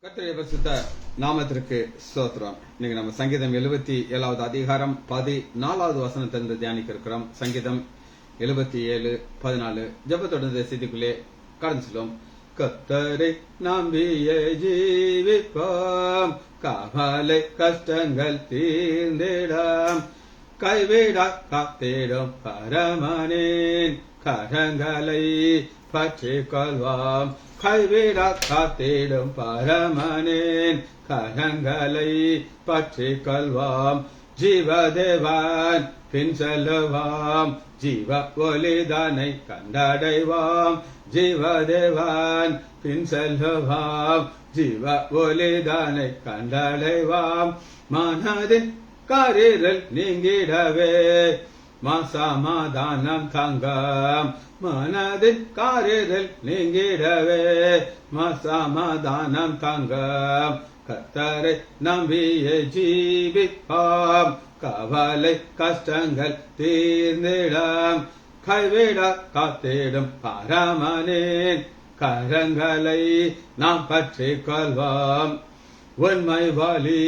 கர்த்தருடைய பரிசுத்த நாமத்திற்கு ஸ்தோத்திரம். இன்னைக்கு நம்ம சங்கீதம் 77வது அதிகாரம் 14வது வசனத்திலிருந்து தியானிக்க இருக்கிறோம். சங்கீதம் 77:14 ஜெபத்தோடு செய்திக்குள்ளே கடந்து செல்வோம். கர்த்தரை நம்பியே ஜீவிப்போம், கவலை கஷ்டங்கள் தீர்ந்திடம், கைவிடா காத்திடும் பரமனின் கரங்களை பற்றிக் கொள்வோம். கைவிடா காத்திடும் பரமனின் கரங்களை பற்றிக் கொள்வோம். ஜீவதேவன் பின் செல்லுவோம், ஜீவ ஒளிதனை கண்டடைவோம். ஜீவதேவன் பின் செல்லுவோம், ஜீவ ஒளிதனை கண்டடைவோம். மனதின் காரில் நீங்கிடவே சமாதானம் தங்கம், மனதின் காரில் நீங்கிடவே சமாதானம் தங்கம். கர்த்தரை நம்பியே ஜீவிப்போம், கவலை கஷ்டங்கள் தீர்ந்திடம், கைவிடா காத்திடும் பரமனின் கரங்களை நாம் பற்றிக் கொள்வோம். உண்மை வழி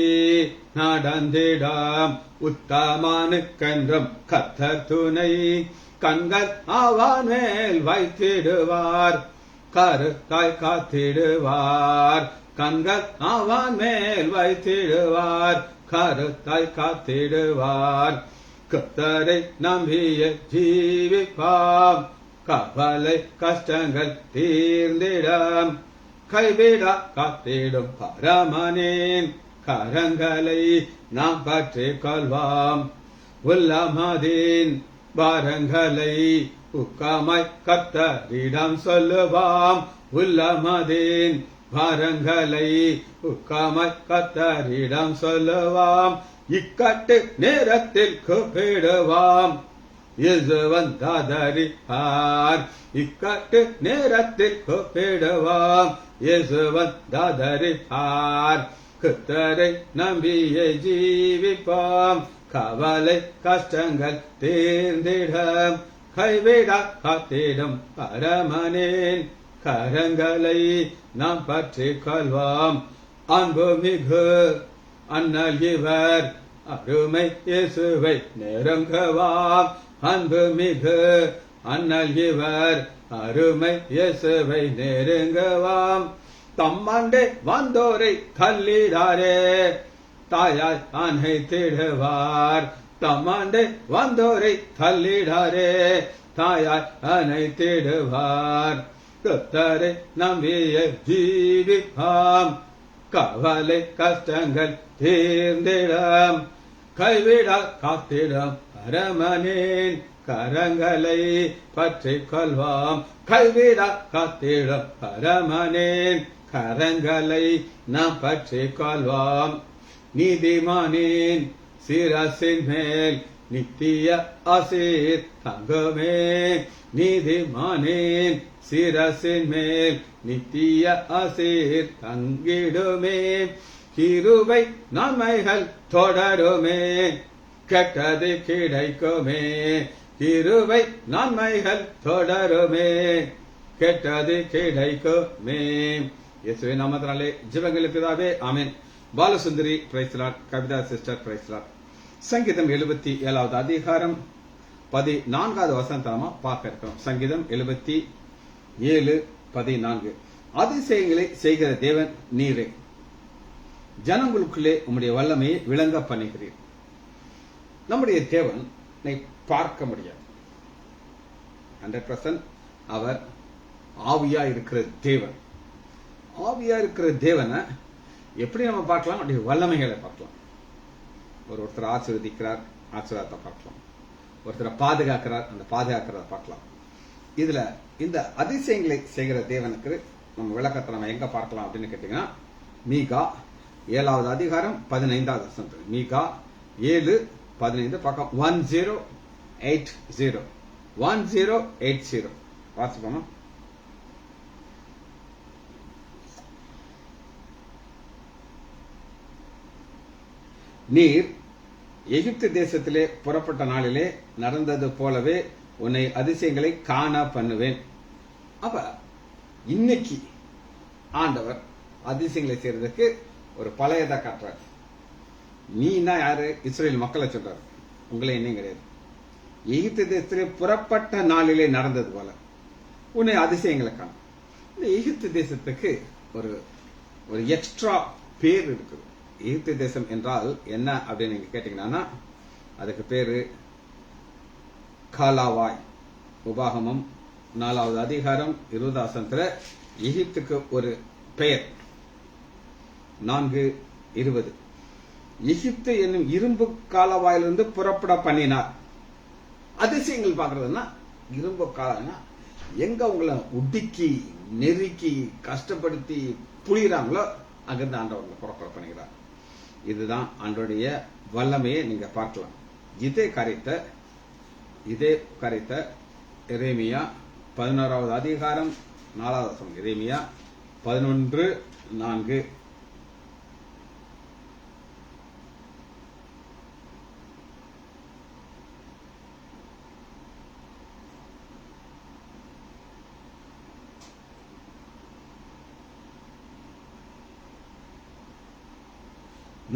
நடந்திடம், உத்தமனுக்கென்றும் கர்த்தர் துணை. கண்கள் அவன் மேல் வைத்திடுவார், கருத்தாய் காத்திடுவார். கண்கள் அவன் மேல் வைத்திடுவார், கருத்தாய் காத்திடுவார். கர்த்தரை நம்பிய ஜீவிப்போம், கவலை கஷ்டங்கள் தீர்ந்திடம், கைவிடா காத்திடும் பரமனின் கரங்களை நாம் பற்றிக் கொள்வோம். உள்ளமதின் பாரங்களை உக்கமாய் கர்த்தரிடம் சொல்லுவோம். உள்ளமதின் பாரங்களை உக்கமாய் கர்த்தரிடம் சொல்லுவோம். இக்கட்டு நேரத்தில் கூப்பிடுவோம், இயேசு வந்தாதரிப்பார். இக்கட்டு நேரத்தில் கூப்பிடுவோம், இயேசு வந்தாதரிப்பார். கர்த்தரை நம்பியே ஜீவிப்போம், கவலை கஷ்டங்கள் தீர்ந்திடம், கைவிடா காத்திடும் பரமனின் கரங்களை நாம் பற்றிக் கொள்வோம். அன்பு மிகு அண்ணல் இவர், அருமை இயேசுவை நெருங்குவோம். அன்பு மிகு அண்ணல் இவர், அருமை இயேசுவை நெருங்குவோம். தம்மாண்டே வந்தோரை தள்ளிடாரே, தாயாய் அணைத்திடுவார். தம்மாண்டே வந்தோரை தள்ளிடாரே, தாயாய் அணைத்திடுவார். கர்த்தரை நம்பிய ஜீவிப்போம், கவலை கஷ்டங்கள் தீர்ந்திடம், கைவிடா காத்திடும் பரமனின் கரங்களை பற்றிக் கொள்வோம். கைவிடா காத்திடும் பரமனின் கரங்களை நாம் பற்றிக் கொள்வோம். நீதிமானின் சிரசின் மேல் நித்திய ஆசீர் தங்குமே, நீதிமானின் சிரசின் மேல் நித்திய ஆசீர் தங்கிடுமே. கிருபை நன்மைகள் தொடருமே, கெட்டது கிடைக்குமே. கிருபை நன்மைகள் தொடருமே, கெட்டது கிடைக்குமே. இயேசுவின் நாமத்தினாலே ஜெபங்கள் பிதாவே, ஆமென். Balasundari praise Lord, Kavitha sister praise Lord. சங்கீதம் 77வது அதிகாரம் 14வது வசனத்தை பார்க்க இருக்கிறோம். சங்கீதம் 77:14 அதிசயங்களை செய்கிற தேவன் நீரே, ஜனங்களுக்குள்ளே உம்முடைய வல்லமையை விளங்க பண்ணுகிறீர். நம்முடைய தேவனை பார்க்க முடியாது. 100% அவர் ஆவியா இருக்கிற தேவன். ஆவியா இருக்கிற தேவனை எப்படி நம்ம பார்க்கலாம்? அப்படி வல்லமைகளை பார்க்கலாம். ஒருத்தர் ஆசீர்வதிக்கிறார், ஆசீர்வாதத்தை பார்க்கலாம். ஒருத்தரை பாதுகாக்கிறார், அந்த பாதுகாக்கிறத பார்க்கலாம். இதுல இந்த அதிசயங்களை செய்கிற தேவனுக்கு நம்ம விளக்கத்தை நம்ம எங்க பார்க்கலாம் அப்படின்னு கேட்டீங்கன்னா, மீகா 7வது அதிகாரம் 15வது வசனம். மீகா 7:15 பக்கம் 1080 வாசிப்போமா? நீர் எகிப்து தேசத்திலே புறப்பட்ட நாளிலே நடந்தது போலவே உன்னை அதிசயங்களை காண பண்ணுவேன். அப்ப இன்னைக்கு ஆண்டவர் அதிசயங்களை செய்யறதுக்கு ஒரு பழையதா காட்டுறாரு. நீனா யாரு? இஸ்ரேல் மக்களை சொல்றாரு, உங்களை என்னையும் கிடையாது. எகிப்து தேசத்திலே புறப்பட்ட நாளிலே நடந்தது போல உன்னை அதிசயங்களை காணும். இந்த எகிப்து தேசத்துக்கு ஒரு ஒரு எக்ஸ்ட்ரா பேர் இருக்குது. எகிப்து தேசம் என்றால் என்ன அப்படின்னு நீங்க கேட்டீங்கன்னா அதுக்கு பேரு காலாவாய். உபாகமம் 4வது அதிகாரம் 20வது வசனத்துல எகிப்துக்கு ஒரு பெயர் 4:20. எகிப்து என்னும் இரும்பு காலவாயிலிருந்து புறப்பட பண்ணினார். அதிசயங்கள் பாக்குறதுன்னா இரும்பு காலம்னா எங்க உங்களை உடுக்கி நெருக்கி கஷ்டப்படுத்தி புளிகிறாங்களோ அங்கிருந்து ஆண்டவர்களை புறப்பட பண்ணுகிறார். இதுதான் ஆண்டவருடைய வல்லமையை நீங்க பார்க்கலாம். இதே காரியத்தை எரேமியா 11வது அதிகாரம் 4வது வசனம். எரேமியா 11:4.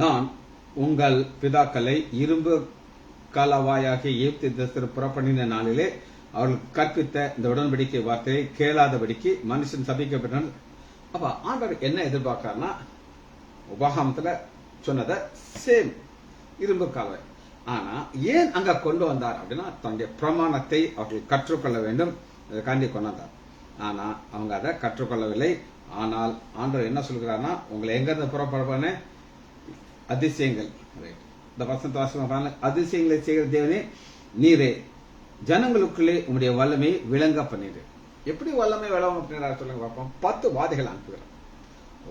நான் உங்கள் பிதாக்களை இரும்பு காலவாயாகிய எகிப்து தேசத்தில் புறப்பண்ணின நாளிலே அவர்கள் கற்பித்த இந்த உடன்படிக்கை வார்த்தையை கேளாதபடிக்கு மனுஷன் சபிக்கப்பட்டான். அப்ப ஆண்டவர் என்ன எதிர்பார்க்கிறார்னா உபாகமத்துல சொன்னத சேம் இரும்பு கால்வாய். ஆனா ஏன் அங்க கொண்டு வந்தார் அப்படின்னா தன்னுடைய பிரமாணத்தை அவர்கள் கற்றுக்கொள்ள வேண்டும், அதற்காண்டி கொண்டு வந்தார். ஆனா அவங்க அதை கற்றுக்கொள்ளவில்லை. ஆனால் ஆண்டவர் என்ன சொல்கிறார்னா உங்களை எங்க இருந்து புறப்பட அதிசயங்கள், இந்த வசந்த வாசகம், அதிசயங்களை செய்கிற தேவனே நீரே ஜனங்களுக்குள்ளே உங்களுடைய வல்லமை விளங்க பண்ணிடு. எப்படி வல்லமை விளங்க பண்ணிடுறாரு சொல்லுங்க பார்ப்போம். 10 வாதிகள் அனுப்புகிறார்.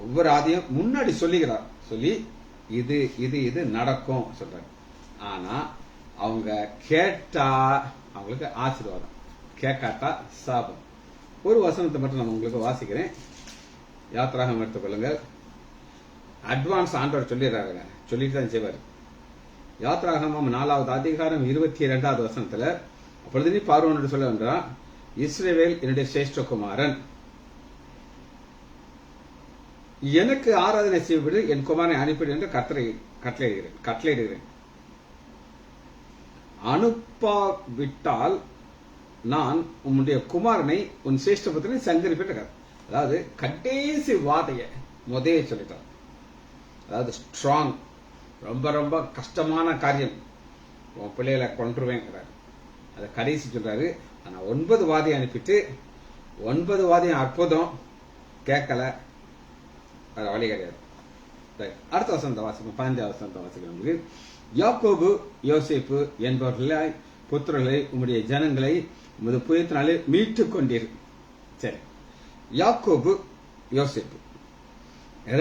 ஒவ்வொரு ஆதியும் முன்னாடி சொல்லுகிறார். சொல்லி இது இது இது நடக்கும் சொல்றாரு. ஆனா அவங்க கேட்டா அவங்களுக்கு ஆசீர்வாதம், கேட்காட்டா சாபம். ஒரு வசனத்தை மட்டும் நான் உங்களுக்கு வாசிக்கிறேன். யாத்திராகம் எடுத்துக்கொள்ளுங்கள். அட்வான்ஸ் ஆண்டவர் சொல்லிடுறாங்க, சொல்லிட்டு தான் செய்வார். யாத்திராகமம் 4வது அதிகாரம் 22வது வசனத்துல அப்பொழுது நீ பார்வோனோடு சொல்ல வேண்டாம், இஸ்ரவேல் என்னுடைய சிரேஷ்டகுமாரன், எனக்கு ஆராதனை செய்வது என் குமாரனை அனுப்பிடு என்று கட்டளையிடுகிறேன். அனுப்பாவிட்டால் நான் உன்னுடைய குமாரனை உன் சிரேஷ்டபுத்திரனை சங்கரிப்பேன். அதாவது கடைசி வாதைய முதலே சொல்லிட்டார். அதாவது ஸ்ட்ராங், ரொம்ப ரொம்ப கஷ்டமான காரியம், உன் பிள்ளைகளை கொன்றுவேங்கிறாரு. அதை கடைசி சொல்றாரு. ஆனா 9 வாதியை அனுப்பிட்டு 9 வாதியம் அற்புதம் கேட்கல, அது வழி கிடையாது. அடுத்த வசனத்தை வாசிக்கும், 15வது வசனத்தை வாசிக்கும். யாக்கோபு யோசேப்பு என்பவர்களை புத்திரர்களை உம்முடைய ஜனங்களை உமது புயத்தினாலே மீட்டுக் கொண்டீர். சரி, யாக்கோபு யோசேப்பு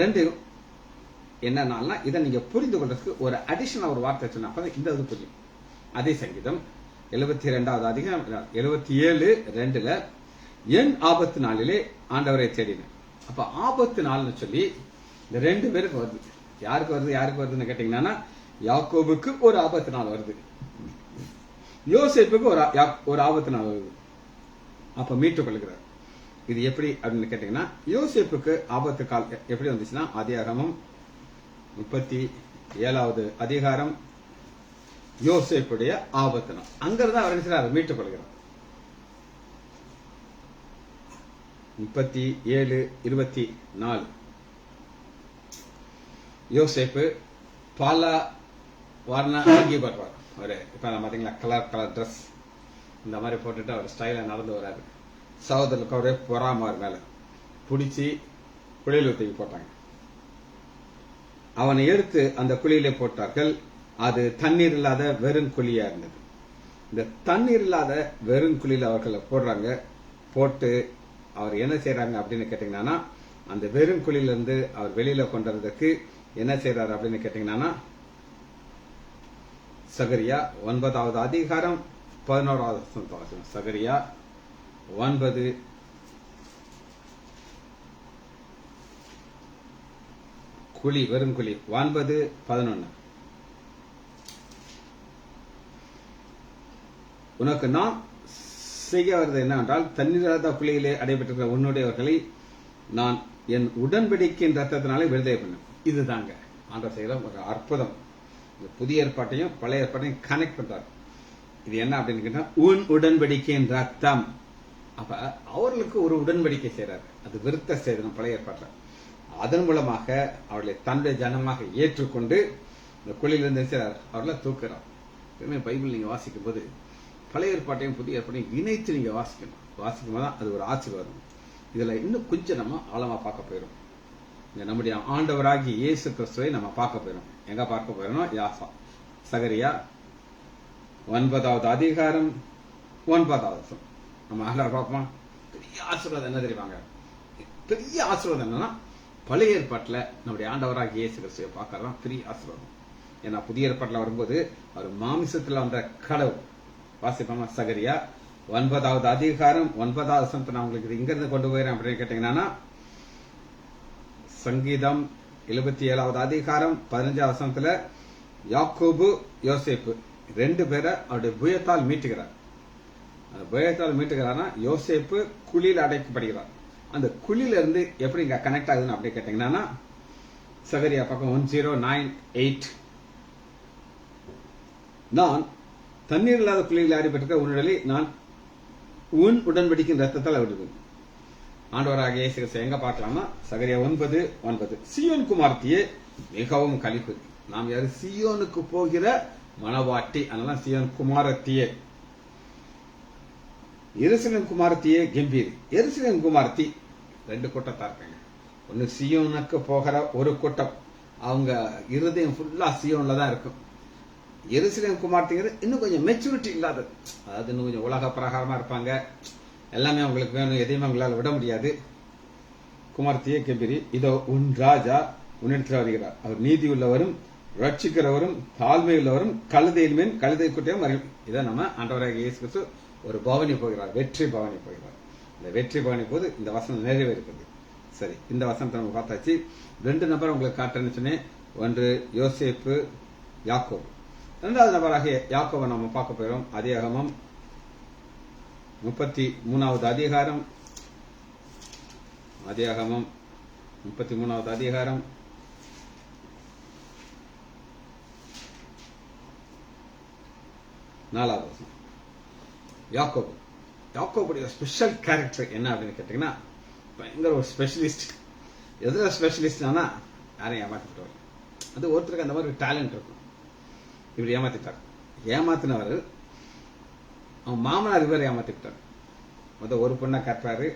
ரெண்டும் என்னன்னா இதை நீங்க புரிந்து கொள்றதுக்கு ஒரு அடிஷனல் ஒரு வார்த்தை சொன்னா இந்த இது புரியும். அதே சங்கீதம் 72வது அதிகாரம் 77:2 என் ஆபத்து நாளிலே ஆண்டவரை தேடினேன். அப்ப ஆபத்து நாள்னு சொல்லி இந்த 2 பேருக்கு வருது. யாருக்கு வருதுன்னு கேட்டீங்கன்னா யாக்கோபுக்கு ஒரு ஆபத்து நாள் வருது, யோசேப்புக்கு ஒரு ஆபத்து நாள் வருது. அப்ப மீட்டுக் கொள்கிறார். இது எப்படி அப்படின்னு கேட்டீங்கன்னா யோசேப்புக்கு ஆபத்து கால் எப்படி வந்துச்சுன்னா ஆதியாகமம் 37வது அதிகாரம் யோசேப்புடைய ஆபத்து நாள். அங்கிருந்து அவர் என்ன மீட்டுக் கொள்கிறார். 37:24 யோசேப்பு பல வர்ண அங்கி போடுவார். அவரு இப்ப பாத்தீங்களா கலர் ட்ரெஸ் இந்த மாதிரி போட்டுட்டு அவர் ஸ்டைலா நடந்து வர்றாரு. சகோதரருக்கு அவரே பொறாம மேல பிடிச்சி குளியல் ஊத்தி போட்டாங்க. அவனை எடுத்து அந்த குழியிலே போட்டார்கள். அது தண்ணீர் இல்லாத வெறும் குழியா இருந்தது. இந்த தண்ணீர் இல்லாத வெறும் குழியில அவர்களை போடுறாங்க. போட்டு அவர் என்ன செய்யறாங்க அப்படின்னு கேட்டீங்கன்னா அந்த வெறும் குழியில இருந்து அவர் வெளியில கொண்டதுக்கு என்ன செய்யறாரு அப்படின்னு கேட்டீங்கன்னா சகரியா 9வது அதிகாரம் 11வது வசனம். சகரியா 9 குழி, வெறும் குழி. 9:11 உனக்கு நான் செய்ய வருது என்னவென்றால் தண்ணீராத குழியிலே அடைபெற்றிருக்கிற உன்னுடையவர்களை நான் என் உடன்படிக்கையின் ரத்தத்தினாலே விடுதலை பண்ணும். இதுதாங்க ஆண்டவர் செய்கிற ஒரு அற்புதம். இந்த புதிய ஏற்பாட்டையும் பழைய ஏற்பாட்டையும் கனெக்ட் பண்றாரு. இது என்ன அப்படின்னு கேட்டா, உன் உடன்படிக்கையின் ரத்தம். அப்ப அவர்களுக்கு ஒரு உடன்படிக்கை செய்யறாரு. அது விருத்த சேதனம் பழைய ஏற்பாட்டில். அதன் மூலமாக அவர்களை தன்னுடைய ஜனமாக ஏற்றுக்கொண்டு இந்த குழியிலிருந்து செய்றார், அவர்களை தூக்குறார். பைபிள் நீங்க வாசிக்கும் போது பழைய ஏற்பாட்டையும் புதிய ஏற்பாட்டையும் இணைத்து நீங்க வாசிக்கணும். வாசிக்கும் போது அது ஒரு ஆசீர்வாதம். இதுல இன்னும் கொஞ்சம் நம்ம ஆழமா பார்க்க போயிடும். நம்முடைய ஆண்டவராகி இயேசு கிறிஸ்துவை நம்ம பார்க்க போயிடும். எங்க பார்க்க போயிடும்? யாசா சகரியா 9வது அதிகாரம் 9வது வசனம். நம்ம ஆண்டவர் பார்ப்போமா? பெரிய ஆசீர்வாதம் என்ன தெரியுமாங்க? பெரிய ஆசீர்வாதம் என்னன்னா, பழைய ஏற்பாட்டில் நம்முடைய ஆண்டவராகி இயேசு கிறிஸ்துவை பார்க்கறதான் பெரிய ஆசீர்வாதம். ஏன்னா புதிய ஏற்பாட்டில் வரும்போது அவர் மாமிசத்துல வந்த கடவுள். வாசிப்போமா? சகரியா 9வது அதிகாரம் 9வது வசனத்தை நான் உங்களுக்கு இங்க இருந்து கொண்டு போயிறேன் அப்படின்னு கேட்டீங்கன்னா, சங்கீதம் 77வது அதிகாரம் 15வது வசனத்துல யாக்கோபு யோசேப்பு 2 பேரை அவருடைய புயத்தால் மீட்டுகிறார். அந்த புயத்தால் மீட்டுகிறார்னா யோசேப்பு குழியில் அடைக்கப்படுகிறார். அந்த குழியில இருந்து எப்படி இங்க கனெக்ட் ஆகுதுன்னு அப்படி கேட்டீங்கன்னா, சகரியா பக்கம் 1098, நான் தண்ணீர் இல்லாத குழியில் அடிபட்டிருக்க உன்னிடலை நான் உன் உடன்படிக்கையின் ரத்தத்தால் விடுவேன். ஆண்டவராக இயேசு கிறிஸ்து எங்க பார்க்கலாமா? சகரியா 9:9, சீயோன் குமாரத்தியே மிகவும் களிப்பு. நாம் யாரு? சீயோனுக்கு போகிற மணவாட்டி. அதனால சீயோன் குமாரத்தியே. எருசலேம் குமாரத்தியே கம்பீர். எருசலேம் குமாரத்தி 2 கூட்டத்தா இருக்காங்க. ஒன்னு சீயோனுக்கு போகிற ஒரு கூட்டம், அவங்க இருதயம் ஃபுல்லா சீயோன்ல தான் இருக்கும். எருசலேம் குமாரத்திங்கிறது இன்னும் கொஞ்சம் மெச்சூரிட்டி இல்லாதது. அதாவது இன்னும் கொஞ்சம் உலக பிரகாரமா இருப்பாங்க. எல்லாமே அவங்களுக்கு வேணும், எதையுமே அவங்களால விட முடியாது. குமாரத்தியே கம்பீரி, இதோ உன் ராஜா உன்னிடத்தில் வருகிறார். அவர் நீதி உள்ளவரும் ரட்சிக்கிறவரும் தாழ்மை உள்ளவரும் கழுதையின் மேல் கழுதை குட்டியும் அறிவு. இதை நம்ம ஆண்டவராக இயேசு கிறிஸ்து ஒரு பவனி போகிறார், வெற்றி பவனி போகிறார். இந்த வெற்றி பவனி போது இந்த வசனம் நிறைவேறுகிறது. சரி, இந்த வசனத்தை நம்ம பார்த்தாச்சு. 2 நபர் உங்களுக்கு காட்டுறேன்னு சொன்னேன். ஒன்று யோசேப்பு, யாக்கோபு. 2வது நபராக யாக்கோபை நம்ம பார்க்க போகிறோம். ஆதியாகமம் 33வது அதிகாரம். ஆதியாகமம் 33வது அதிகாரம் 4வது வசனம். யாக்கோபு. யாக்கோபுடைய ஸ்பெஷல் கேரக்டர் என்ன அப்படின்னு கேட்டீங்கன்னா, பயங்கர ஒரு ஸ்பெஷலிஸ்ட். எதுல ஸ்பெஷலிஸ்ட்னா, யாரையும் ஏமாத்திட்டு வர. அது ஒருத்தருக்கு அந்த மாதிரி டேலண்ட் இருக்கும். இப்படி ஏமாத்திட்டார். ஏமாத்தினவர் அவன் மாமனார் இவர் ஏமாத்திட்டார். முதல் ஒரு பொண்ணை கட்டுறாரு,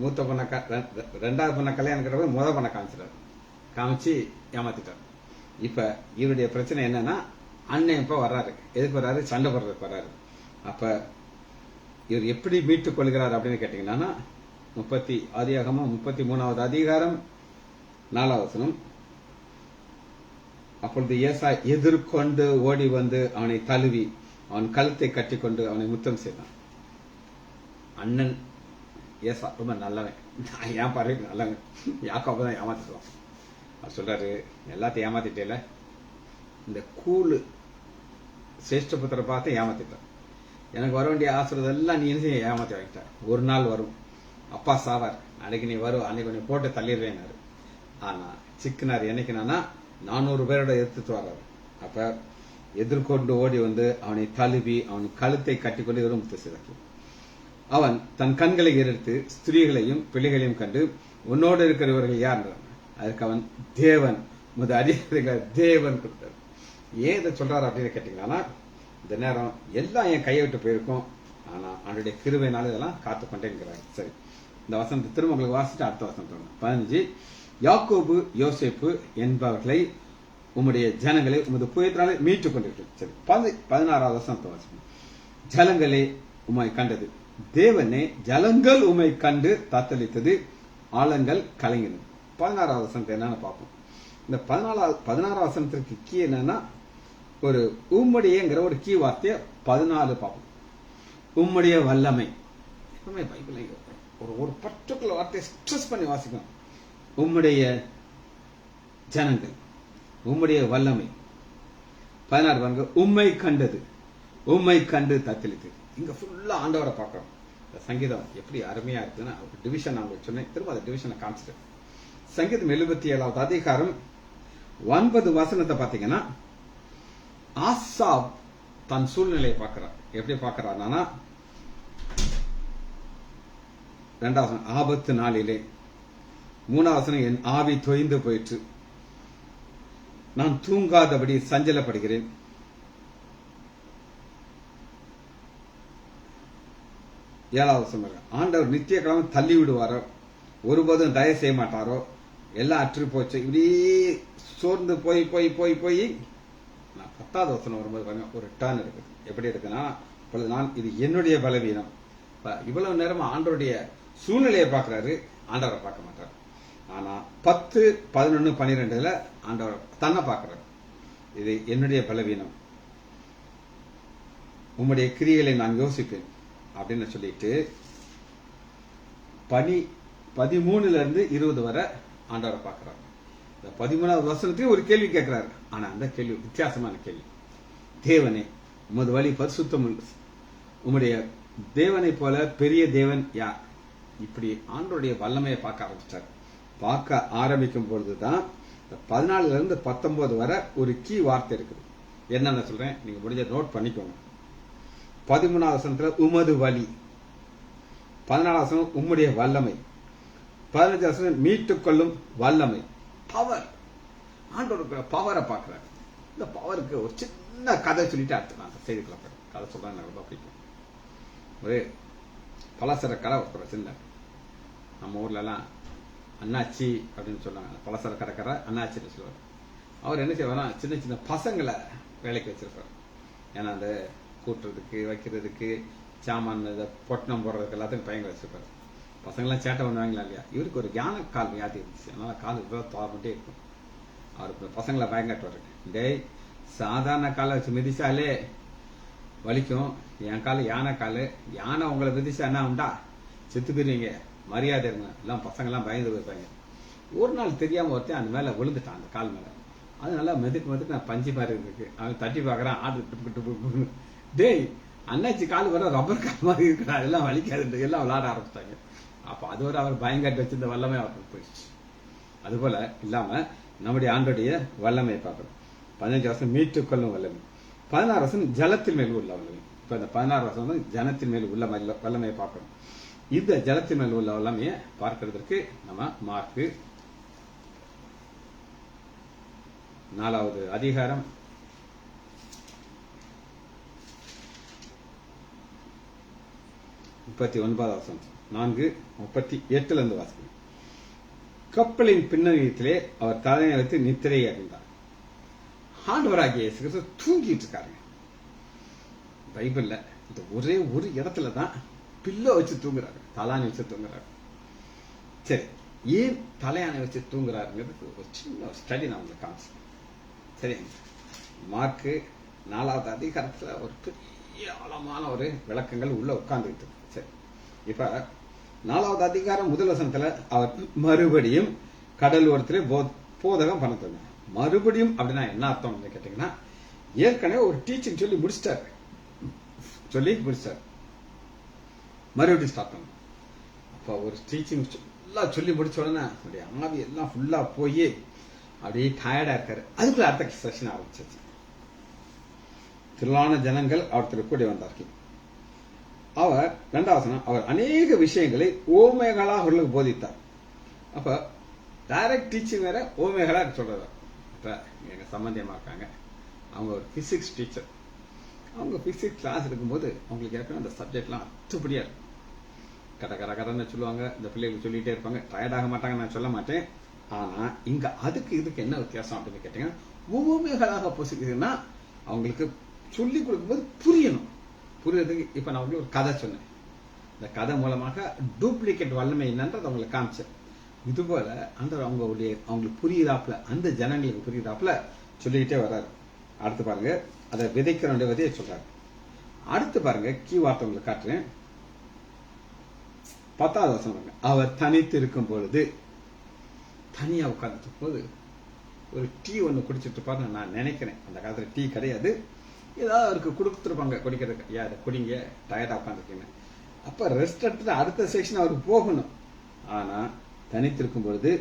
மூத்த பொண்ணை 2வது பொண்ணை கல்யாணம் கட்டுறவர் முதல் பொண்ணை காமிச்சிட்டாரு. காமிச்சு ஏமாத்திட்டார். இப்ப இவருடைய பிரச்சனை என்னன்னா, அண்ணன் இப்ப வர்றாரு. எதுக்கு வர்றாரு? சண்டை போடுறதுக்கு வர்றாரு. அப்ப இவர் எப்படி மீட்டுக் கொள்கிறார் அப்படின்னு கேட்டீங்கன்னா, ஆதியாகமம் 33வது அதிகாரம் 4வது வசனம். அப்பொழுது ஏசா எதிர்கொண்டு ஓடி வந்து அவனை தழுவி அவன் கழுத்தை கட்டிக்கொண்டு அவனை முத்தம் செய்தான். அண்ணன் ஏசா ரொம்ப நல்லவன், ஏன் பாரு நல்லவன். யாக்கோபு தான் ஏமாத்திடுவான். அவர் சொல்றாரு, எல்லாத்தையும் ஏமாத்திட்டேல, இந்த கூழு சேஷ்டபுத்திர பார்த்து ஏமாத்திட்டார். எனக்கு வர வேண்டிய ஆசிரியர் எல்லாம் நீ ஏமாத்தி வாங்கிட்ட. ஒரு நாள் வரும், அப்பா சாவார், அன்னைக்கு நீ வரும், அன்னைக்கு நீ போட்டு தள்ளிடுவேன். ஆனா சிக்கினார். என்னைக்குனா 400 பேரோட எதிர்த்து வர்றாரு. அப்ப எதிர்கொண்டு ஓடி வந்து அவனை தழுவி அவன் கழுத்தை கட்டிக்கொண்டு இவரும் முத்து செய்தார். அவன் தன் கண்களை எடுத்து ஸ்திரீகளையும் பிள்ளைகளையும் கண்டு, உன்னோடு இருக்கிறவர்கள் யார்? அதுக்கு அவன் தேவன், முதல் அதிகாரிகளை தேவன் கொடுத்தார். ஏன் இதை சொல்றாரு அப்படின்னு கேட்டீங்கன்னா, இந்த நேரம் எல்லாம் என் கையை விட்டு போயிருக்கும், ஆனா அவனுடைய கிருபையினால இதெல்லாம் காத்துக்கொண்டேங்கிறார். சரி, இந்த வசனத்தை திரும்ப உங்களுக்கு வாசிட்டு அடுத்த வசனம் 15. யாக்கோபு யோசேப்பு என்பவர்களை உம்முடைய ஜனங்களை உமது புயத்தினாலே மீட்டுக் கொண்டிருக்கிறது. சரி, 16வது வசனத்தை வாசிப்போம். ஜலங்களே உம்மை கண்டது, தேவனே ஜலங்கள் உம்மை கண்டு தத்தளித்தது, ஆழங்கள் கலங்கினது. 16வது வசனத்தை என்னன்னு பார்ப்போம். இந்த 16வது வசனத்திற்கு கீ என்னன்னா, ஒரு உம்முடையங்கிற ஒரு கீ வார்த்தையை 14 பார்ப்போம். உம்முடைய வல்லமை. பைபிள் ஒரு பர்டிகுலர் வார்த்தையை ஸ்ட்ரெஸ் பண்ணி வாசிக்கணும். உம்முடைய ஜனங்கள், உம்முடைய வல்லமை. 16 பாருங்க, உம்மை கண்டது, உம்மை கண்டு தத்தளித்து. இங்க ஃபுல்லா ஆண்டவரை பார்க்கிறோம். இந்த சங்கீதம் எப்படி அருமையா இருக்குன்னா, டிவிஷன் அவங்க சொன்னேன், திரும்ப அந்த டிவிஷனை காமிச்சிட்டேன். சங்கீதம் 77வது அதிகாரம் 9 வசனத்தை பாத்தீங்கன்னா, ஆசாப் தன் சூழ்நிலையை பார்க்கிறார். எப்படி பார்க்கிறார்னா, 2வது வசனம், ஆபத்து நாளிலே. 3வது வசனம், என் ஆவி தொய்ந்து போயிற்று, நான் தூங்காதபடி சஞ்சலப்படுகிறேன். 7வது வசனம், ஆண்டவர் நித்திய காலம் தள்ளி விடுவாரோ, ஒருபோதும் தயவு செய்ய மாட்டாரோ, எல்லாம் அற்று போச்சு. இப்படி சோர்ந்து போய் போய் போய் போய் 10வது வசனம் வரும்போது பாருங்க, ஒரு டர்ன் இருக்குது. எப்படி இருக்குன்னா, இப்பொழுது நான் இது என்னுடைய பலவீனம். இவ்வளவு நேரம் ஆண்டவருடைய சூழ்நிலையை பார்க்கிறாரு, ஆண்டவரை பார்க்க மாட்டார். ஆனா 10, 11, 12 ஆண்டவர் தன்னை பார்க்கிறார். இது என்னுடைய பலவீனம், உம்முடைய கிரியைகளை நான் யோசிப்பேன் அப்படின்னு சொல்லிட்டு 13 20 வரை ஆண்டவரை பார்க்கிறார். இந்த 13வது வசனத்தையும் ஒரு கேள்வி கேட்கிறாரு. ஆனா அந்த கேள்வி வித்தியாசமான கேள்வி. தேவனே, உமது வழி பரிசுத்தம், உம்முடைய தேவனை போல பெரிய தேவன் யார்? இப்படி ஆண்டவருடைய வல்லமையை பார்க்க ஆரம்பிச்சார். பார்க்க ஆரம்பிக்கும் பொழுதுதான் 14 19 வரை ஒரு கீ வார்த்தை இருக்குது. என்னன்னு சொல்றேன், நீங்க முடிஞ்ச நோட் பண்ணிக்கோங்க. 13வது வசனத்துல உமது வழி, 14வது வசனம் உம்முடைய வல்லமை, 15வது வசனம் மீட்டுக் கொள்ளும் வல்லமை, பவர். ஆண்டவருக்கு பவரை பார்க்கிறார். இந்த பவருக்கு ஒரு சின்ன கதை சொல்லிட்டு அடுத்து நான் செய்திக்குள்ள கதை சொல்றேன். எனக்கு ரொம்ப பிடிக்கும். ஒரு பலசர கடை ஒருத்தர் சின்ன, நம்ம ஊர்ல எல்லாம் அண்ணாச்சி அப்படின்னு சொல்லுவாங்க. பலசர கடைக்கார அண்ணாச்சின்னு சொல்லுவார். அவர் என்ன செய்வாரா, சின்ன சின்ன பசங்களை வேலைக்கு வச்சிருப்பார். ஏன்னா அந்த கூட்டுறதுக்கு வைக்கிறதுக்கு சாமான் பொட்டணம் போடுறதுக்கு எல்லாத்துக்கும் பையங்களை வச்சிருப்பாரு. பசங்களாம் சேட்டை பண்ணுவாங்களா இல்லையா? இவருக்கு ஒரு ஞான கால் வியாதி இருந்துச்சு. அதனால கால் தோப்பிட்டே இருக்கும். அவருக்கு பசங்களை பயங்காட்டுவாரு. டேய், சாதாரண காலை வச்சு மிதிச்சாலே வலிக்கும், என் கால் யானை கால், யானை உங்களை மிதிச்சா என்ன உண்டா, செத்து போயிருவீங்க, மரியாதை இருங்க. எல்லாம் பசங்கள்லாம் பயந்து போயிருப்பாங்க. ஒரு நாள் தெரியாம ஒருத்தன் அந்த மேல விழுந்துட்டான், அந்த கால் மேல. அதனால மெதுக்கு நான் பஞ்சு மாதிரி இருக்கு. அவன் தட்டி பாக்குறான், ஆடு. டேய், அண்ணாச்சி கால் வர ரப்பர் கால் மாதிரி இருக்கிறா, எல்லாம் வலிக்காது, எல்லாம் விளையாட ஆரம்பிச்சிட்டாங்க. அப்ப அது ஒரு அவர் பயங்காட்டு வச்சிருந்த வல்லமை அவருக்கு போயிடுச்சு. அதுபோல இல்லாம நம்முடைய ஆண்டோடைய வல்லமையை பார்க்கணும். 15 வருஷம் மீட்டுக் கொள்ளும் வல்லமை, 16 வருஷம் ஜலத்தின் மேல் உள்ள வல்லமை. இப்ப இந்த 16 வருஷம் வந்து ஜனத்தின் மேல் உள்ள வல்லமையை பார்க்கணும். இந்த ஜலத்தின் மேல் உள்ள வல்லமையை பார்க்கிறதுக்கு நம்ம மார்க்கு 4வது அதிகாரம் 39வது வசனம், 4:38 வாசிக்கிறேன். கப்பலின் பின்னணியத்திலே அவர் தலையை வைத்து நித்திரை அடைந்தார். ஆண்டவராகிய இயேசு கிறிஸ்து தூங்கிட்டு இருக்காருங்க. பைபிள்ல இந்த ஒரே ஒரு இடத்துலதான் பில்லோ வச்சு தூங்குறாரு, தலானை வச்சு தூங்குறாரு. சரி, ஏன் தலையானை வச்சு தூங்குறாருங்கிறது ஒரு சின்ன ஸ்டடி நான் உங்களுக்கு காமிச்சேன். சரி, மார்க்கு 4வது அதிகாரத்துல ஒரு பெரிய ஆழமான ஒரு விளக்கங்கள் உள்ள உட்கார்ந்துட்டு இருக்கு. சரி, இப்ப 4வது அதிகாரம் 1 வசனத்துல அவர் மறுபடியும் கடல் ஓரத்திலே போதகம் பண்ண. மறுபடியும் அப்படின்னா என்ன அர்த்தம் கேட்டீங்கன்னா, ஏற்கனவே ஒரு டீச்சிங் சொல்லி முடிச்சிட்டாரு, மறுபடியும் ஸ்டார்ட் பண்ண. அப்ப ஒரு டீச்சிங் எல்லாம் சொல்லி முடிச்ச உடனே அப்படியே ஆவி எல்லாம் ஃபுல்லா போய் அப்படியே டயர்டா இருக்காரு. அதுக்குள்ள அடுத்த செஷன் ஆரம்பிச்சிருச்சு. திரளான ஜனங்கள் அவர் கூடி வந்தார்கள். அவர் 2வது வசனம், அவர் அநேக விஷயங்களை ஓமைகளாக அவர்களுக்கு போதித்தார். அப்ப டைரக்ட் டீச்சிங் வேற, ஓமைகளா சொல்றாரு. இப்ப எங்க சம்பந்தியமா இருக்காங்க, அவங்க ஒரு பிசிக்ஸ் டீச்சர். அவங்க பிசிக்ஸ் கிளாஸ் எடுக்கும்போது அவங்களுக்கு ஏற்கனவே அந்த சப்ஜெக்ட்லாம் அத்துப்படியா இருக்கும். கடன்னு சொல்லுவாங்க, இந்த பிள்ளைகளுக்கு சொல்லிட்டே இருப்பாங்க, டயர்ட் ஆக மாட்டாங்க, நான் சொல்ல மாட்டேன். ஆனா இங்க அதுக்கு இதுக்கு என்ன வித்தியாசம் அப்படின்னு கேட்டீங்கன்னா, ஒவ்வொருமைகளாக போசிக்கிறதுன்னா அவங்களுக்கு சொல்லி கொடுக்கும்போது புரியணும். புரியறதுக்கு இப்ப நான் ஒரு கதை சொன்னேன். இந்த கதை மூலமாக டூப்ளிகேட் வல்லமை என்னன்றது அவங்களுக்கு காமிச்சேன். இது போல அந்த அவங்களுக்கு புரியுதாப்புல, அந்த ஜனங்களுக்கு புரியுதாப்புல சொல்லிக்கிட்டே வர்றாரு. அடுத்து பாருங்க, அதை விதைக்கிற விதையை சொல்றாரு. அடுத்து பாருங்க, கீ வார்த்தை உங்களுக்கு காட்டுறேன். 10வது வசனம், அவர் தனித்து இருக்கும் பொழுது, தனியா உட்கார்ந்துட்டு போது ஒரு டீ ஒண்ணு குடிச்சிட்டு இருப்பாரு. நான் நினைக்கிறேன் அந்த காலத்துல டீ கிடையாது, ஏதாவது அவருக்கு கொடுத்துருப்பாங்க குடிக்கிறதுக்கு. அதை குடிங்க, டயர்டா உட்காந்துருக்கீங்க. அப்ப ரெஸ்ட் எடுத்துட்டு அடுத்த செக்ஷன் அவருக்கு போகணும். ஆனா தனித்திருக்கும் பொழுது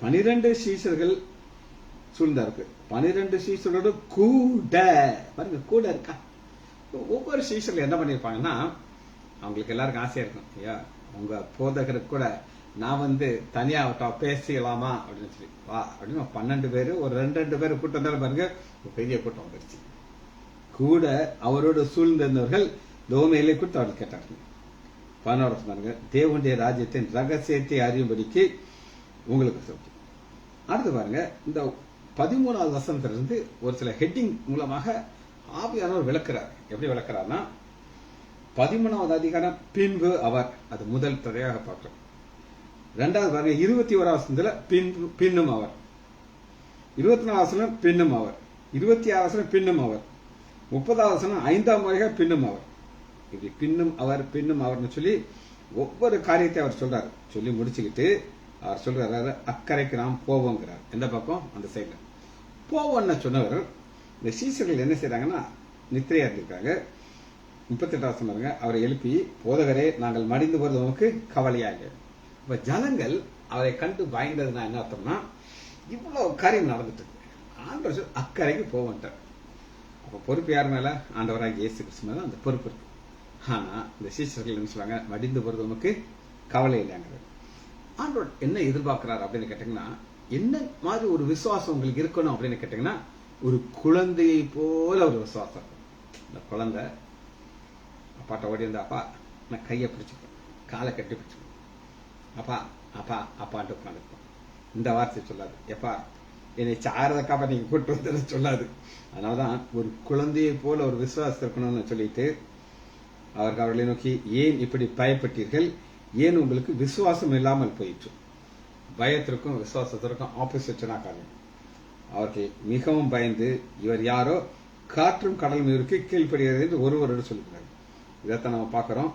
12 சீஷர்கள் சூழ்ந்தாருக்கு. 12 சீஷர்களோட கூட பாருங்க, கூட இருக்கா. ஒவ்வொரு சீஷர்கள் என்ன பண்ணிருப்பாங்கன்னா, அவங்களுக்கு எல்லாருக்கும் ஆசையா இருக்கும், ஐயா உங்க போதகருக்கு கூட நான் தனியா பேசிக்கலாமா அப்படின்னு சொல்லி, வா அப்படின்னு 12 பேரு ஒரு 2 பேரு கூட்டம் இருந்தாலும் பாருங்க, ஒரு பெரிய கூட்டம் வந்துருச்சு. கூட அவரோட சூழ்ந்திருந்தவர்கள் லோமேலை குறித்து அவர்கள் கேட்டார்கள். 11 பாருங்க, தேவனுடைய ராஜ்யத்தின் ரகசியத்தை அறியும்படிக்கு உங்களுக்கு சொல்றேன். அடுத்து பாருங்க, இந்த 13வது வசனத்திலிருந்து ஒரு சில ஹெட்டிங் மூலமாக ஆவியானவர் விளக்குறார். எப்படி விளக்குறாருன்னா, 13வது அதிகாரம் பின்பு அவர், அது முதல் தடையாக பார்க்கிறோம். 2வது பாருங்க, 21வது வசனத்துல பின்னும் அவர், 24வது வசனம் பின்னும் அவர், 26வது வசனம் பின்னும் அவர், 30வது வசனம் 5ஆம் முறையாக பின்னும் அவர். இப்படி பின்னும் அவர்னு சொல்லி ஒவ்வொரு காரியத்தை அவர் சொல்றாரு. சொல்லி முடிச்சுக்கிட்டு அவர் சொல்றாரு, அக்கறைக்கு நாம் போவோங்கிறார். எந்த பக்கம்? அந்த சைட்ல போவோம்னு சொன்னவர். இந்த சீசர்கள் என்ன செய்யறாங்கன்னா, நித்திரையா இருந்திருக்காங்க. 38வது வசனம், அவரை எழுப்பி, போதகரே நாங்கள் மடிந்து போறது நமக்கு கவலையாக. இப்ப ஜனங்கள் அவரை கண்டு பயந்ததுன்னா என்ன அர்த்தம்னா, இவ்வளவு காரியம் நடந்துட்டு இருக்கு, ஆண்டவர் அக்கறைக்கு போவன்ட்டார். அப்ப பொறுப்பு யார் மேல? ஆண்டவராக இயேசு கிறிஸ்து மேல அந்த பொறுப்பு இருக்கு. ஆனா இந்த சீஷர்கள் என்ன சொல்லுவாங்க, மடிந்து போறது நமக்கு கவலை இல்லைங்கிறது. ஆண்டவர் என்ன எதிர்பார்க்கிறார் அப்படின்னு கேட்டீங்கன்னா, என்ன மாதிரி ஒரு விசுவாசம் உங்களுக்கு இருக்கணும் அப்படின்னு கேட்டீங்கன்னா, ஒரு குழந்தையை போல ஒரு விசுவாசம். இந்த குழந்தை அப்பாட்ட ஓடி இருந்தா, அப்பா நான் கையை பிடிச்சுப்பேன், காலை கட்டி பிடிச்சுப்பேன், அப்பா அப்பா அப்பான்ட்டு உட்காந்துருப்போம். இந்த வார்த்தை சொல்லாது. எப்பா என்னை சாரதக்காப்பா நீங்க கூட்டு வந்து சொல்லாது. அதனாலதான் ஒரு குழந்தையை போல ஒரு விசுவாசம் இருக்கணும்னு சொல்லிட்டு அவர்களை நோக்கி, ஏன் இப்படி பயப்பட்டீர்கள்? ஏன் உங்களுக்கு விசுவாசம் இல்லாமல் போயிற்று? பயத்திற்கும் விசுவாசத்திற்கும் ஆப்போசிட்டனா காரணம். அவர்கள் மிகவும் பயந்து, இவர் யாரோ காற்றும் கடல் மீருக்கு கீழ்ப்படுகிறது என்று ஒருவரோடு சொல்லுகிறார். இதைத்தான் நம்ம பார்க்கிறோம்.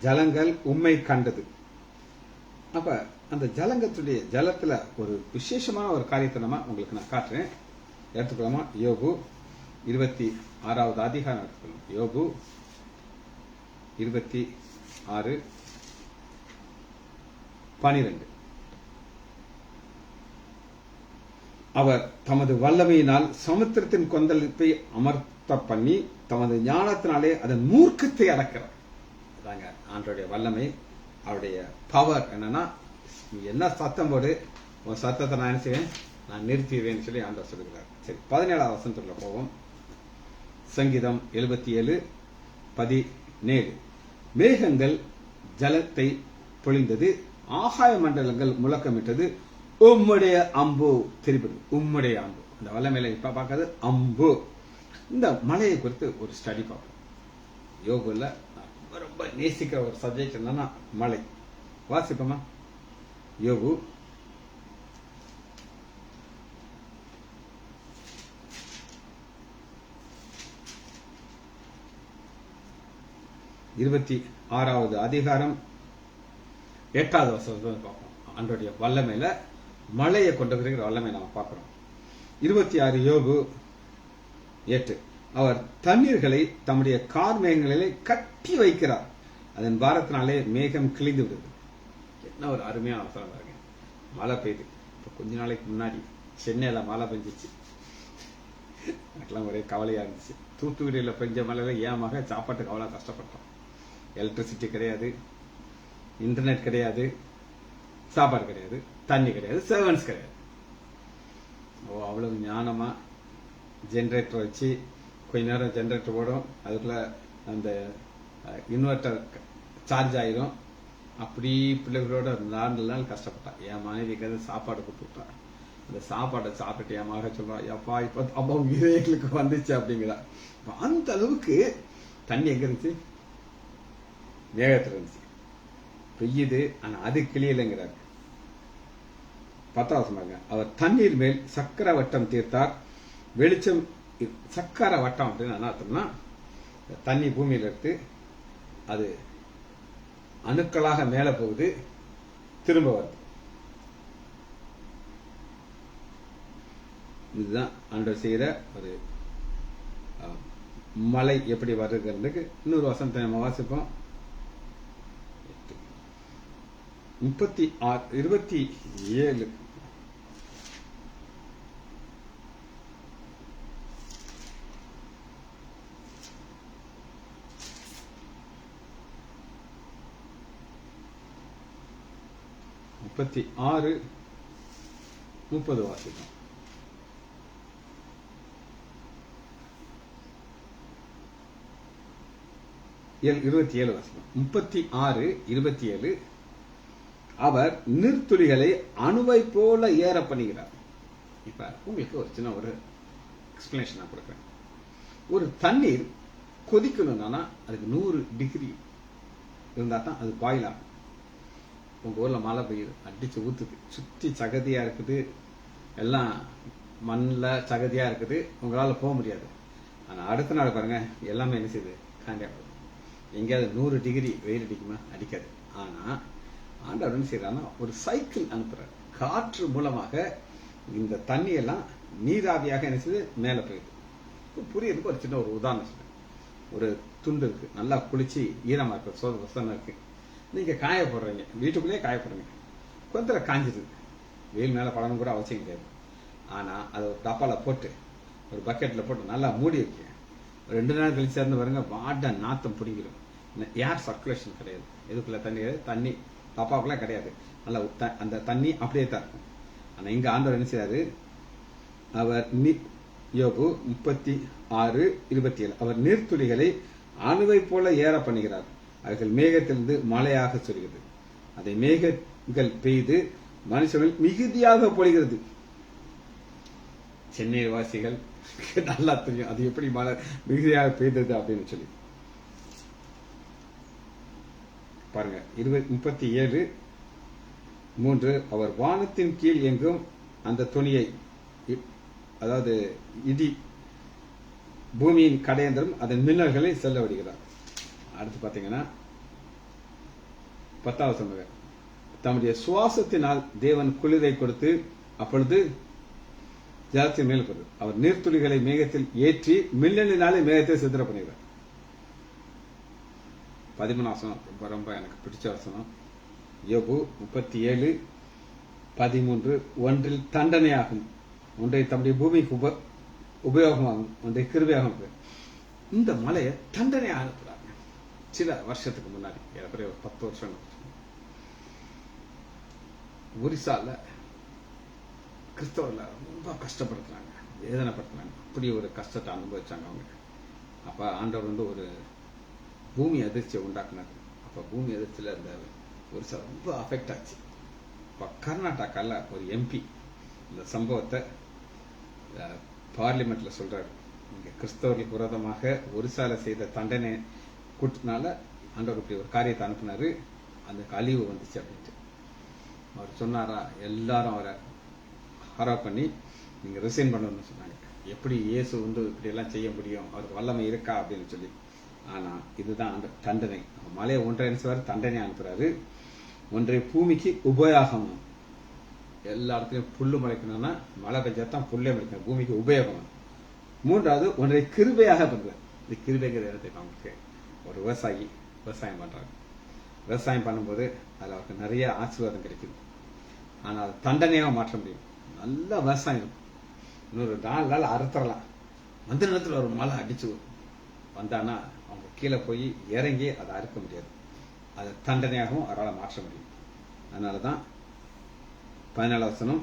ஜலங்கள் உண்மை கண்டது. அப்ப அந்த ஜலங்கத்துடைய ஜலத்துல ஒரு விசேஷமான ஒரு காரியத்தை நம்ம உங்களுக்கு நான் காட்டுறேன். எடுத்துக்கலாமா? யோபு 26வது அதிகாரம் எடுத்துக்கலாம். யோபு 26:12. அவர் தமது வல்லமையினால் சமுத்திரத்தின் கொந்தளிப்பை அமர்த்த பண்ணி தமது ஞானத்தினாலே அதன் மூர்க்கத்தை அடக்கிறார். அதாங்க ஆண்டோடைய வல்லமை, அவருடைய பவர். என்னன்னா, என்ன சத்தம் போடு, உன் சத்தத்தை நான் என்ன செய்வேன், நான் நிறுத்திடுவேன்னு சொல்லி ஆண்டவர் சொல்லுகிறார். சரி, 17வது வசனத்துக்குள்ள போவோம். சங்கீதம் 77:17. மேகங்கள் ஜலத்தை பொழிந்தது, ஆகாய மண்டலங்கள் முழக்கமிட்டது, உம்முடைய அம்பு திருப்பிடு. உம்முடைய அம்பு, அந்த வல்லமையில இப்ப பார்க்காது அம்பு. இந்த மலையை குறித்து ஒரு ஸ்டடி பார்ப்போம். யோகுல ரொம்ப நேசிக்கிற ஒரு சப்ஜெக்ட் என்னன்னா மலை. வாசிப்போமா? யோபு 26வது அதிகாரம் 8வது வசனத்தை பார்ப்போம். அன்றைய வல்லமையில மலையை கொண்டு வருகிற வல்லமை நாம பார்க்கிறோம். 26 யோபு 8. அவர் தண்ணீர்களை தம்முடைய கார்மேகங்களிலே கட்டி வைக்கிறார், அதன் பாரத்தினாலே மேகம் கிழிந்து விடுது. என்ன ஒரு அருமையான அவசரம் பாருங்க. மழை பெய்யுது. இப்ப கொஞ்ச நாளைக்கு முன்னாடி சென்னையில மழை பெஞ்சிச்சு. எனக்கெல்லாம் ஒரே கவலையா இருந்துச்சு. தூத்துக்குடியில பெஞ்ச மழையில ஏமாக சாப்பாட்டுக்கு அவ்வளவு கஷ்டப்பட்டோம். எலக்ட்ரிசிட்டி கிடையாது, இன்டர்நெட் கிடையாது, சாப்பாடு கிடையாது, தண்ணி கிடையாது, சர்வன்ஸ் கிடையாது. அவ்வளவு ஞானமா ஜென்ரேட்டர் வச்சு கொஞ்ச நேரம் ஜென்ரேட்டர் ஓடும், அதுக்குள்ள அந்த இன்வெர்டர் சார்ஜ் ஆயிரும். அப்படி பிள்ளைகளோட 4 நாள் கஷ்டப்பட்டான். என் மனைவிக்கு சாப்பாடு கொடுத்துட்டா. அந்த சாப்பாடை சாப்பிட்டு என் மக சொல்றான், எப்பா இப்ப அப்பா எங்களுக்கு வந்துச்சு அப்படிங்கிறா. அந்த அளவுக்கு தண்ணி எங்க இருந்துச்சு? மேகத்துல இருந்துச்சு. பெய்யுது, ஆனா அது கிளியலைங்கிறார். 10வது அவர் தண்ணீர் மேல் சக்கர வட்டம் தீர்த்தார். வெளிச்சம். சக்கர வட்டம் அப்படின்னு என்ன அர்த்தம்னா, தண்ணி பூமியில எடுத்து அது அணுக்களாக மேல போகுது, திரும்ப வருது. இதுதான் ஆண்டவர் செய்யற ஒரு மலை எப்படி வருகிறதுக்கு. இன்னொரு வசனத்தை நம்ம வாசிப்போம். 27 36:30 வாசிக்கும். ஏழு 27 வாசிக்கும். 36:27 அவர் நீர்த்துளிகளை அணுவை போல ஏற பண்ணுகிறார். இப்ப உங்களுக்கு ஒரு சின்ன ஒரு எக்ஸ்பிளனேஷன் நான் கொடுக்குறேன். ஒரு தண்ணீர் கொதிக்கணும்னா அதுக்கு 100 டிகிரி இருந்தா தான் அது பாயில் ஆகும். உங்க ஊர்ல மழை பெய்யுது, அடிச்சு ஊத்துது, சுத்தி சகதியா இருக்குது, எல்லாம் மண்ணில் சகதியா இருக்குது, உங்களால போக முடியாது. ஆனா அடுத்த நாள் பாருங்க எல்லாமே என்ன செய்யுது, காண்டியா போகுது. எங்கேயாவது 100 டிகிரி வெயில் அடிக்குமா? அடிக்காது. ஆனா ஆண்டவர் என்ன செய்யறாருன்னா ஒரு சைக்கிள் அனுப்புறாரு. காற்று மூலமாக இந்த தண்ணி எல்லாம் நீராவியாக என்ன செய்யுது, மேல போயிடுது. புரியறதுக்கு ஒரு சின்ன ஒரு உதாரணம் சொல்றேன். ஒரு துண்டு இருக்கு, நல்லா குளிச்சு ஈரமா இருக்கு, சோத வசனம் இருக்கு, நீங்க காய போடுறீங்க, வீட்டுக்குள்ளேயே காய போடுறீங்க, கொஞ்சம் காஞ்சிது, வெயில் மேல படணும் கூட அவசியம் கிடையாது. ஆனா அதை ஒரு டப்பால போட்டு ஒரு பக்கெட்ல போட்டு நல்லா மூடி வைக்க 2 நாள் கழிச்சு இருந்து பாருங்க, வாட நாத்தம் பிடிக்கிறோம். ஏர் சர்க்குலேஷன் கிடையாது, எதுக்குள்ள தண்ணி கிடையாது, தண்ணி டப்பாக்குள்ள கிடையாது, நல்லா அந்த தண்ணி அப்படியே தான் இருக்கும். ஆனா இங்க ஆண்டவர் என்ன செய்யாரு, அவர் யோபு 36:27 அவர் நீர்த்துளிகளை அணுவை போல ஏற பண்ணுகிறார், அவர்கள் மேகத்திலிருந்து மழையாக சொல்கிறது, அதை மேகங்கள் பெய்து மனுஷர்கள் மிகுதியாக பொழிகிறது. சென்னை வாசிகள் நல்லா தெரியும் அது எப்படி மழை மிகுதியாக பெய்தது அப்படின்னு சொல்லி. பாருங்க 37:3 அவர் வானத்தின் கீழ் எங்கும் அந்த துணியை, அதாவது இடி பூமியின் கடையந்தரும் அதன் மின்னல்களை செல்ல விடுகிறார். அடுத்து பாத்தீங்கன்னா 10வது சொன்னாங்க, தம்முடைய சுவாசத்தினால் தேவன் குளிரை கொடுத்து அப்பொழுது ஜலத்தின் மேல் போடுது, அவர் நீர்த்துளிகளை மேகத்தில் ஏற்றி மின்னலினாலே மேகத்தை சித்திர பண்ணுகிறார். 13வது வசனம் ரொம்ப ரொம்ப எனக்கு பிடிச்ச வசனம். யோபு 37:13 ஒன்றில் தண்டனையாகும், ஒன்றை தம்முடைய பூமிக்கு உபயோகமாகும், ஒன்றை கிருபையாகும். இந்த மலையை தண்டனையாக அனுப்புறாங்க. சில வருஷத்துக்கு முன்னாடி, ஏறக்குறைய 10 வருஷம், ஒரிசால கிறிஸ்தவர்ல ரொம்ப கஷ்டப்படுத்துறாங்க, வேதனைப்படுத்துறாங்க. அப்படி ஒரு கஷ்டத்தை அனுபவிச்சாங்க அவங்க. அப்ப ஆண்டவர் ஒரு பூமி அதிர்ச்சியை உண்டாக்குனாரு. அப்ப பூமி அதிர்ச்சியில இந்த ஒரிசா ரொம்ப அஃபெக்ட் ஆச்சு. இப்ப கர்நாடகால ஒரு எம்பி இந்த சம்பவத்தை பார்லிமெண்ட்ல சொல்றாரு, இங்க கிறிஸ்தவர்களுக்கு விரோதமாக ஒரிசால செய்த தண்டனை கூட்டினால ஆண்டவர் இப்படி ஒரு காரியத்தை அனுப்பினாரு, அந்த அழிவு வந்துச்சு அப்படின்ட்டு அவர் சொன்னாரா. எல்லாரும் அவரை ஹரா பண்ணி நீங்க ரிசைன் பண்ணணும்னு சொன்னாங்க. எப்படி இயேசு இப்படி எல்லாம் செய்ய முடியும், அவருக்கு வல்லமை இருக்கா அப்படின்னு சொல்லி. ஆனா இதுதான் அந்த தண்டனை. மலையை ஒன்றை அனுப்புவாரு, தண்டனை அனுப்புறாரு. ஒன்றை பூமிக்கு உபயோகம், எல்லா இடத்துலயும் புல்லு முளைக்கணும்னா மழை பெஞ்சாதான் புல்லே முளைக்கணும், பூமிக்கு உபயோகம். 3வது ஒன்றை கிருபையாக பண்றாரு. இந்த கிருபைங்கிற இடத்துக்கு அவங்களுக்கு ஒரு விவசாயி விவசாயம் பண்றாரு. விவசாயம் பண்ணும்போது அதுல அவருக்கு நிறைய ஆசீர்வாதம் கிடைக்குது. ஆனா அது தண்டனையாக மாற்ற முடியும். நல்ல விவசாயம் இருக்கும், இன்னொரு 4 நாள் அறுத்தரலாம், அந்த நேரத்தில் ஒரு மழை அடிச்சு வந்தானா அவங்க கீழே போய் இறங்கி அதை அறுக்க முடியாது, அதை தண்டனையாகவும் அவரால் மாற்ற முடியும். அதனாலதான் 14வது வசனம்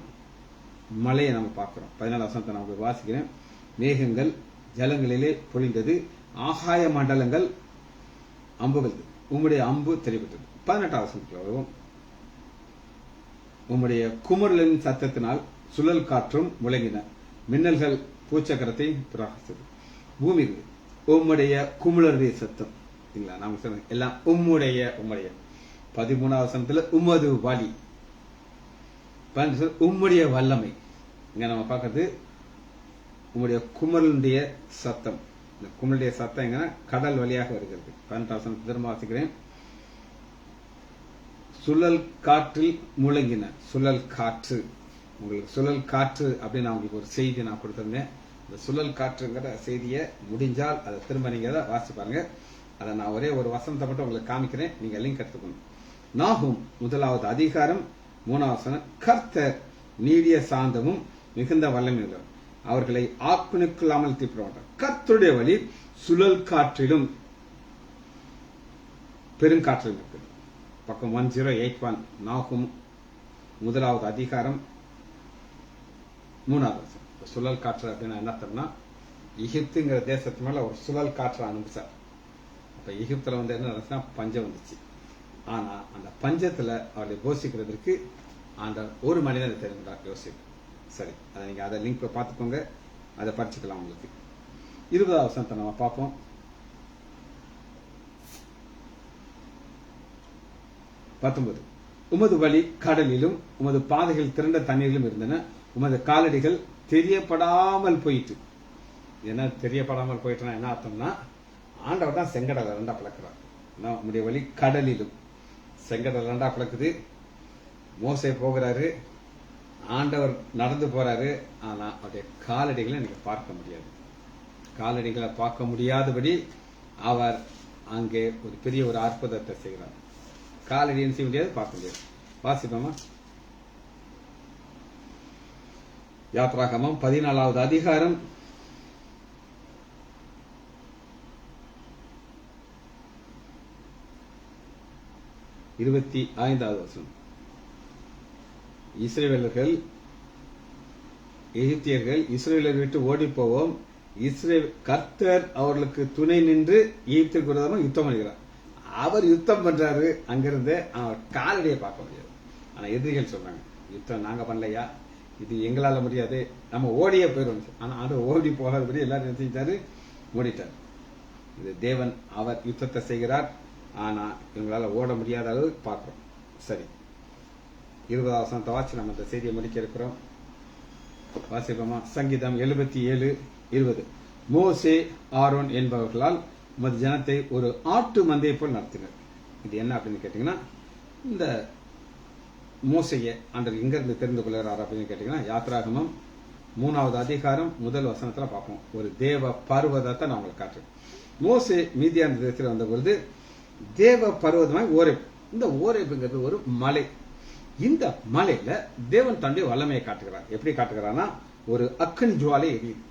மழையை நம்ம பார்க்கிறோம். 14வது வசனத்தை நான் வாசிக்கிறேன். மேகங்கள் ஜலங்களிலே பொழிந்தது, ஆகாய மண்டலங்கள் அம்புகள், உம்முடைய அம்பு தெளிவிட்டது. 18வது வசனத்தில் வருவோம். உம்முடைய குமுறலின் சத்தத்தினால் சுழல் காற்றும் முழங்கின, மின்னல்கள் பூச்சக்கரத்தை பிரகாசித்தது. பூமி உம்முடைய குமுறலின் சத்தம், நாம சொல்ல எல்லாம் உம்முடைய. 13வது வசனத்துல உம்மது வழி, உம்முடைய வல்லமை. இங்க நம்ம பார்க்கறது உம்முடைய குமரலுடைய சத்தம். இந்த குமரலுடைய சத்தம் எங்கன்னா கடல் வழியாக வருகிறது. 18வது வசனம் திரும்ப வாசிக்கிறேன். சுழல் காற்றில் முழங்கின, சுழல் காற்று. உங்களுக்கு சுழல் காற்று அப்படின்னு நான் உங்களுக்கு ஒரு செய்தி நான் கொடுத்திருந்தேன். இந்த சுழல் காற்றுங்கிற செய்தியை முடிஞ்சால் அதை திரும்ப நீங்க வாசி பாருங்க. அதை நான் ஒரே ஒரு வசனத்தை மட்டும் உங்களுக்கு காமிக்கிறேன், நீங்க லிங்க் எடுத்துக்கணும். நாகும் 1வது அதிகாரம் 3வது வசனம். கர்த்தர் நீடிய சாந்தமும் மிகுந்த வல்லமையுள்ளவர், அவர்களை ஆக்குனுக்குள்ளாமல் தீர்ப்பிட. கர்த்தருடைய வழி சுழல் காற்றிலும் பெருங்காற்றிலும் இருக்கு. பக்கம் 1081 நாகும் முதலாவது அதிகாரம் 3வது வசனம். சுழல் காற்று அப்படின்னு என்ன அர்த்தம்னா, எகிப்துங்கிற தேசத்து மேல ஒரு சுழல் காற்று அனுப்பிச்சார். அப்ப எகிப்துல என்ன நடந்துச்சுன்னா பஞ்சம் வந்துச்சு. ஆனா அந்த பஞ்சத்துல அவளை போஷிக்கிறதுக்கு அந்த ஒரு மனிதனை தெரிந்தார், யோசிப்பு. சரி, அதை நீங்க அதை லிங்க் பார்த்துக்கோங்க, அதை படிச்சுக்கலாம். உங்களுக்கு 20வது வசனத்தை நம்ம பார்ப்போம். உமது வழி கடலிலும் உமது பாதைகள் திரண்ட தண்ணீரிலும் இருந்தன, உமது காலடிகள் தெரியப்படாமல் போயிட்டு. என்ன தெரியப்படாமல் போயிட்டுனா என்ன அர்த்தம்னா, ஆண்டவர் தான் செங்கடலை ரெண்டா பிளக்கிறார். உம்முடைய வழி கடலிலும், செங்கடல் ரெண்டா பிளக்குது. மோசே போகிறாரு, ஆண்டவர் நடந்து போறாரு. ஆனா அவருடைய காலடிகளை நீங்க பார்க்க முடியாது. காலடிகளை பார்க்க முடியாதபடி அவர் அங்கே ஒரு பெரிய ஒரு அற்புதத்தை செய்கிறார். காலடி செய்ய முடியாது, பார்க்க முடியாது. வாசிப்போமா? யாத்ராகமம் 14வது அதிகாரம் 25வது வசனம். இஸ்ரவேலர்கள் எகிப்தியர்கள் இஸ்ரவேலர் விட்டு ஓடி போவோம், கர்த்தர் அவர்களுக்கு துணை நின்று எகிப்திற்கு விரோதமாக யுத்தம் பண்ணுகிறார். அவர் யுத்தம் பண்றாரு, அங்கிருந்து அவர் காலடியை பார்க்க முடியாது. ஆனா எதிரிகள் சொல்றாங்க, யுத்தம் நாங்க பண்ணலையா, இது எங்களால முடியாது, நம்ம ஓடியே போயிடும். ஆனா அது ஓடி போகாதபடி எல்லாரும் என்ன செஞ்சாரு, ஓடிட்டார். இது தேவன் அவர் யுத்தத்தை செய்கிறார். ஆனா இவங்களால ஓட முடியாத அளவு பார்க்கிறோம். சரி, 20வது வசனத்தை வாசி நம்ம இந்த செய்தியை முடிக்க இருக்கிறோம். வாசிப்போமா? சங்கீதம் 77:20. மோசே ஆரோன் என்பவர்களால் உமது ஜனத்தை ஒரு ஆட்டு மந்தையை போல் நடத்தினர். இது என்ன அப்படின்னு கேட்டீங்கன்னா, இந்த மோசையை ஆண்டவர் எங்க இருந்து தெரிந்து கொள்கிறார் அப்படின்னு கேட்டீங்கன்னா, யாத்ராகமம் 3வது அதிகாரம் 1 வசனத்துல பார்ப்போம். ஒரு தேவ பர்வதத்தை நான் உங்களுக்கு காட்டுறேன். மோசே மீதியான தேசத்தில் வந்த பொழுது தேவ பர்வதமாய் ஓரேப். இந்த ஓரேப்புங்கிறது ஒரு மலை. இந்த மலையில தேவன் தன்னுடைய வல்லமையை காட்டுகிறார். எப்படி காட்டுகிறார்னா, ஒரு அக்கன் ஜுவாலை எரியுது.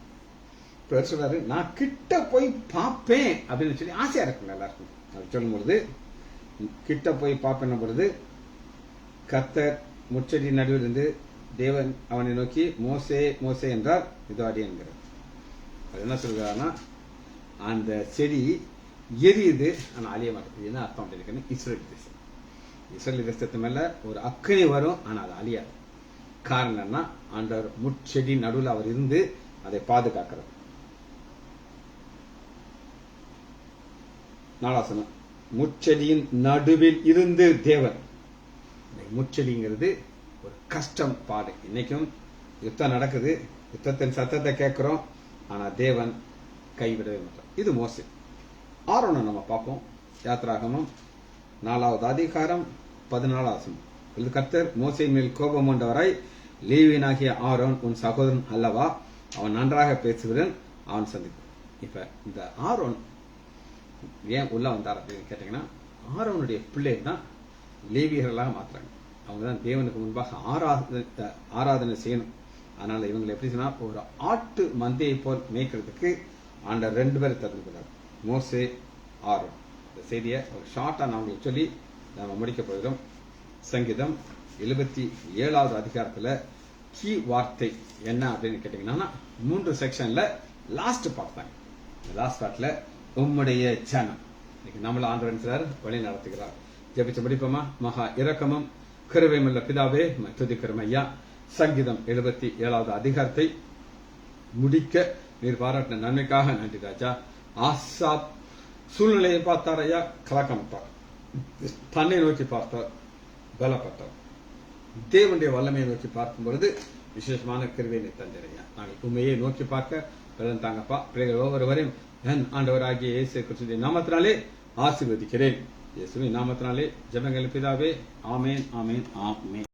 சொல்றாரு, நான் கிட்ட போய் பார்ப்பேன் அப்படின்னு சொல்லி ஆசையா இருக்குங்க எல்லாருக்கும். அப்படி சொல்லும் பொழுது, கிட்ட போய் பார்ப்பேன் பொழுது கர்த்தர் முச்செடி நடுவில் இருந்து தேவன் அவனை நோக்கி மோசே மோசே என்றார். இதோ அடி என்கிறார். அது என்ன சொல்கிறார்னா, அந்த செடி எரியுது, ஆனா அழிய மாட்டேங்குது. என்ன அர்த்தம் அப்படின்னு, இஸ்ரேல் தேசம், இஸ்ரேல் தேசத்து மேல ஒரு அக்கனி வரும், ஆனா அது அழியாது. காரணம் என்ன, ஆண்டவர் முச்செடி நடுவில் அவர் இருந்து அதை பாதுகாக்கிறார். 4 முச்செடியின் நடுவில் இருந்து தேவன். முச்செடிங்கிறது ஒரு கஷ்டம், பாடு. இன்னைக்கும் யுத்தம் நடக்குது, யுத்தத்தின் சத்தத்தை கேட்கிறோம், ஆனா தேவன் கைவிடவே மாட்டார். இது மோசே. ஆரோனை நம்ம பார்ப்போம். யாத்ராகமம் 4வது அதிகாரம் 14வது வசனம். இது கர்த்தர் மோசே மேல் கோபம் கொண்டவராய், லேவியனாகிய ஆரோன் உன் சகோதரன் அல்லவா, அவன் நன்றாக பேசுகிறன், அவன் சந்திப்பான். இப்ப இந்த ஆரோன் ஏன் உள்ள வந்தார் அப்படின்னு கேட்டீங்கன்னா, ஆரோனுடைய பிள்ளை தான் லேவியர்களாக மாத்துறாங்க. அவங்க தான் தேவனுக்கு முன்பாக ஆராதனை செய்யணும். அதனால இவங்களை எப்படி சொன்னா, ஒரு ஆட்டு மந்தையை போல் மேய்க்கிறதுக்கு ஆண்டவர் 2 பேர் தெரிஞ்சுக்கிறார், மோசே ஆரோன். இந்த செய்தியை ஒரு ஷார்ட்டா நான் உங்களுக்கு சொல்லி நம்ம முடிக்க போகிறோம். சங்கீதம் 77வது அதிகாரத்துல கீ வார்த்தை என்ன அப்படின்னு கேட்டீங்கன்னா, 3 செக்ஷன்ல லாஸ்ட் பார்ட் தான். லாஸ்ட் பார்ட்ல உம்முடைய ஜனம், இன்னைக்கு நம்மள ஆண்டவர் வழி நடத்துகிறார். ஜெபிச்சு முடிப்போமா? மகா இரக்கமும் கிருபையுமுள்ள பிதாவே, துதிக்கிறோம் ஐயா. சங்கீதம் 77வது அதிகாரத்தை முடிக்க நீர் பாராட்டின நன்மைக்காக நன்றி ராஜா. ஆசாப் சூழ்நிலையை பார்த்தார் ஐயா, கலக்கமிட்டார். தன்னை நோக்கி பார்த்தார், பலப்பட்டார். தேவனுடைய வல்லமையை நோக்கி பார்க்கும் பொழுது விசேஷமான கிருபையை தந்திரையா. நாங்கள் உண்மையை நோக்கி பார்க்க பலன் தாங்கப்பா. பிள்ளைகள் ஒவ்வொருவரையும் என் ஆண்டவராகிய இயேசு கிறிஸ்துவின் நாமத்தினாலே ஆசீர்வதிக்கிறேன். இயேசுவின் நாமத்தினாலே ஜெபங்கள் பிதாவே. ஆமேன், ஆமேன், ஆமேன்.